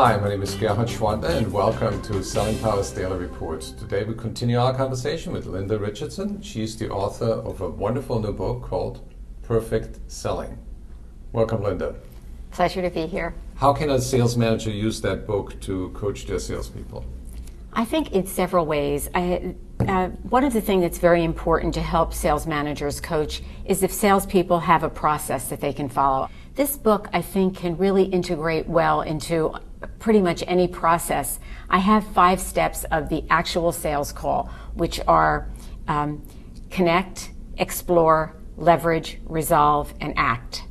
Hi, my name is Gerhard Schwander and welcome to Selling Power's Daily Report. Today we continue our conversation with Linda Richardson. She's the author of a wonderful new book called Perfect Selling. Welcome, Linda. Pleasure to be here. How can a sales manager use that book to coach their salespeople? I think in several ways. One of the things that's very important to help sales managers coach is if salespeople have a process that they can follow. This book, I think, can really integrate well into pretty much any process. I have 5 steps of the actual sales call, which are connect, explore, leverage, resolve, and act.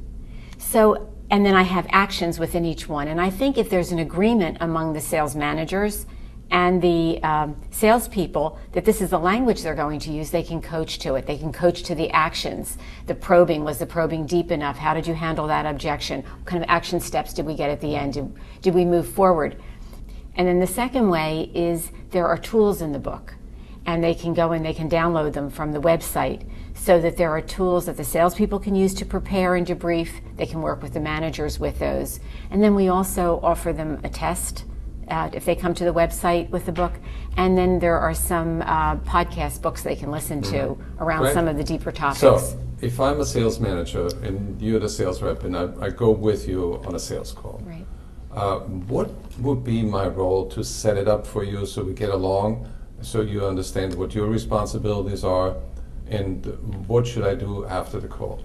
And then I have actions within each one. And I think if there's an agreement among the sales managers and the salespeople that this is the language they're going to use, they can coach to it. They can coach to the actions. The probing, was the probing deep enough? How did you handle that objection? What kind of action steps did we get at the end? Did we move forward? And then the second way is there are tools in the book, and they can go and they can download them from the website so that there are tools that the salespeople can use to prepare and debrief. They can work with the managers with those. And then we also offer them a test if they come to the website with the book. And then there are some podcast books they can listen to around some of the deeper topics. So if I'm a sales manager and you're the sales rep and I go with you on a sales call, right. What would be my role to set it up for you so we get along, so you understand what your responsibilities are, and what should I do after the call?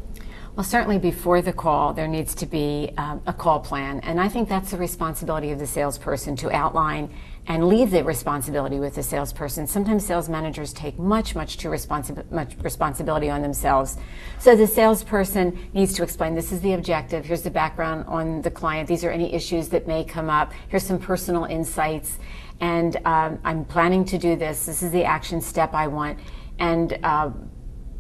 Well, certainly before the call, there needs to be a call plan. And I think that's the responsibility of the salesperson to outline and leave the responsibility with the salesperson. Sometimes sales managers take much responsibility on themselves. So the salesperson needs to explain, this is the objective, here's the background on the client, these are any issues that may come up, here's some personal insights, and I'm planning to do this is the action step I want. And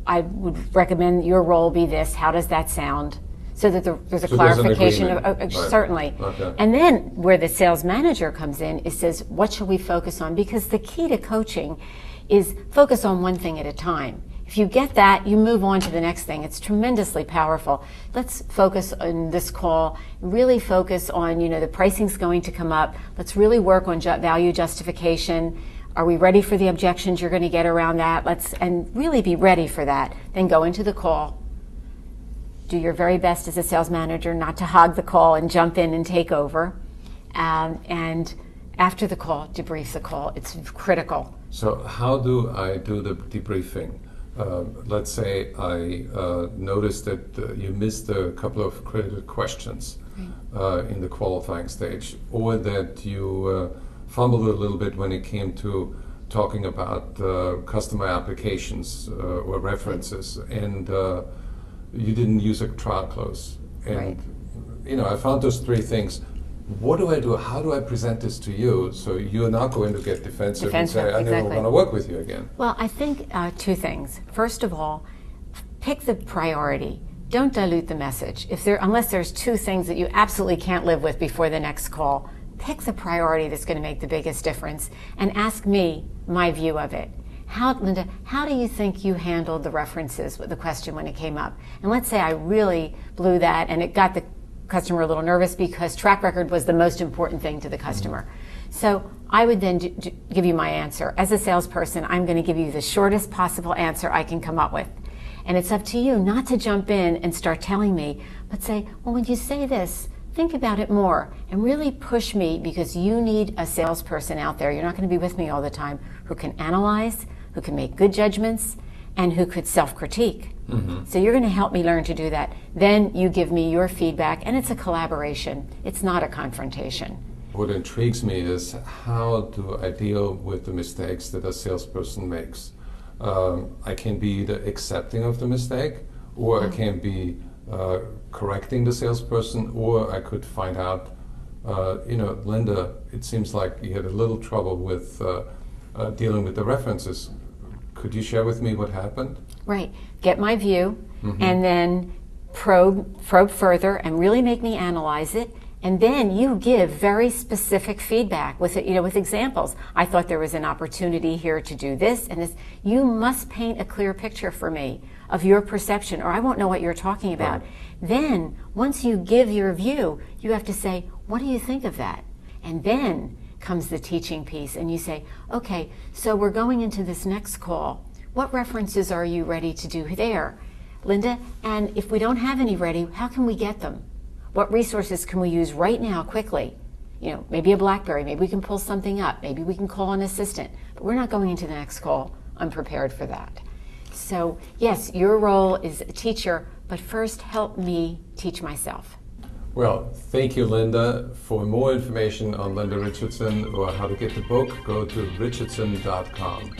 I would recommend your role be this. How does that sound? So that there's a clarification of right. Certainly. Okay. And then where the sales manager comes in, it says, what should we focus on? Because the key to coaching is focus on one thing at a time. If you get that, you move on to the next thing. It's tremendously powerful. Let's focus on this call, really focus on, the pricing's going to come up. Let's really work on value justification. Are we ready for the objections you're going to get around that? And really be ready for that. Then go into the call. Do your very best as a sales manager not to hog the call and jump in and take over. And after the call, debrief the call. It's critical. So how do I do the debriefing? Let's say I noticed that you missed a couple of critical questions in the qualifying stage, or that you fumbled a little bit when it came to talking about customer applications or references, and you didn't use a trial close. And I found those 3 things. What do I do? How do I present this to you so you're not going to get defensive and say, I never want to work with you again? Well, I think 2 things. First of all, pick the priority. Don't dilute the message. Unless there's 2 things that you absolutely can't live with before the next call, pick the priority that's going to make the biggest difference and ask me my view of it. Linda, how do you think you handled the references with the question when it came up? And let's say I really blew that and it got the customer a little nervous because track record was the most important thing to the customer. So I would then give you my answer. As a salesperson, I'm going to give you the shortest possible answer I can come up with. And it's up to you not to jump in and start telling me, but say, well, when you say this, think about it more and really push me, because you need a salesperson out there. You're not going to be with me all the time, who can analyze, who can make good judgments, and who could self-critique. So you're going to help me learn to do that. Then you give me your feedback, and it's a collaboration. It's not a confrontation. What intrigues me is, how do I deal with the mistakes that a salesperson makes? I can be either accepting of the mistake, or I can be correcting the salesperson, or I could find out, Linda, it seems like you had a little trouble with dealing with the references. Could you share with me what happened? Right. Get my view, and then probe further and really make me analyze it. And then you give very specific feedback with examples. I thought there was an opportunity here to do this and this. You must paint a clear picture for me of your perception, or I won't know what you're talking about. Right. Then, once you give your view, you have to say, what do you think of that? And then comes the teaching piece, and you say, okay, so we're going into this next call. What references are you ready to do there, Linda? And if we don't have any ready, how can we get them? What resources can we use right now quickly? You know, maybe a BlackBerry, maybe we can pull something up, maybe we can call an assistant, but we're not going into the next call unprepared for that. So yes, your role is a teacher, but first help me teach myself. Well, thank you, Linda. For more information on Linda Richardson or how to get the book, go to richardson.com.